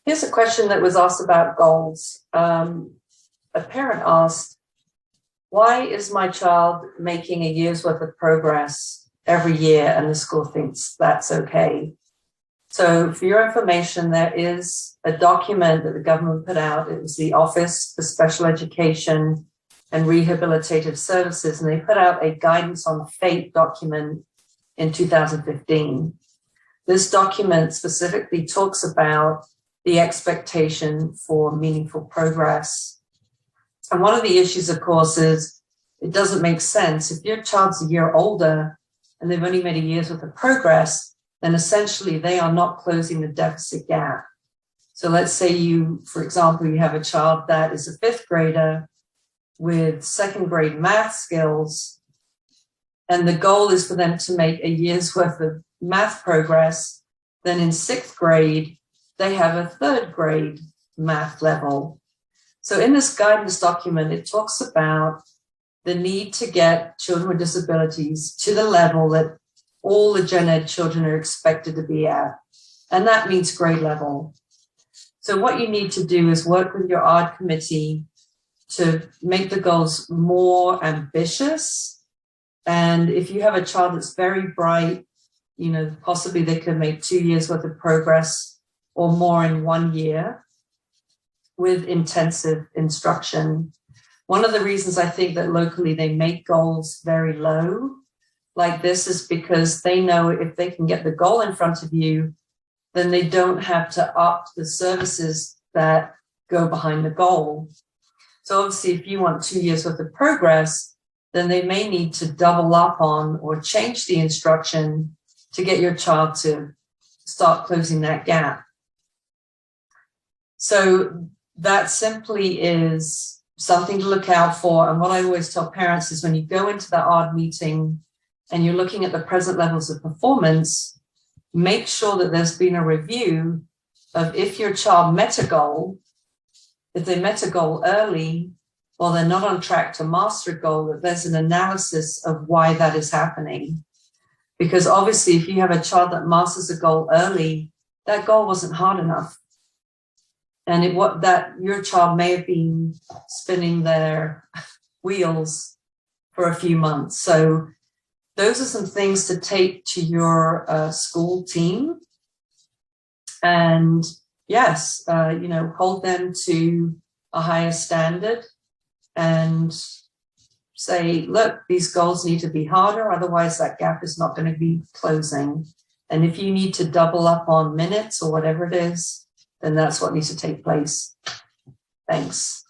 Here's a question that was asked about goals. A parent asked, why is my child making a year's worth of progress every year and the school thinks that's okay? So for your information, there is a document that the government put out. It was the Office for Special Education and Rehabilitative Services, and they put out a guidance on FATE document in 2015. This document specifically talks about the expectation for meaningful progress. And one of the issues, of course, is it doesn't make sense. If your child's a year older and they've only made a year's worth of progress, then essentially they are not closing the deficit gap. So let's say you, for example, you have a child that is a fifth grader with second grade math skills, and the goal is for them to make a year's worth of math progress. Then in sixth grade, they have a third grade math level. So in this guidance document, it talks about the need to get children with disabilities to the level that all the gen ed children are expected to be at. And that means grade level. So what you need to do is work with your ARD committee to make the goals more ambitious. And if you have a child that's very bright, possibly they could make 2 years worth of progress or more in 1 year with intensive instruction. One of the reasons I think that locally they make goals very low like this is because they know if they can get the goal in front of you, then they don't have to up the services that go behind the goal. So obviously, if you want 2 years worth of progress, then they may need to double up on or change the instruction to get your child to start closing that gap. So that simply is something to look out for. And what I always tell parents is when you go into that ARD meeting and you're looking at the present levels of performance, make sure that there's been a review of if your child met a goal, if they met a goal early, or they're not on track to master a goal, that there's an analysis of why that is happening. Because obviously, if you have a child that masters a goal early, that goal wasn't hard enough. And your child may have been spinning their wheels for a few months. So those are some things to take to your school team. And yes, hold them to a higher standard and say, look, these goals need to be harder, otherwise that gap is not going to be closing. And if you need to double up on minutes or whatever it is, then that's what needs to take place. Thanks.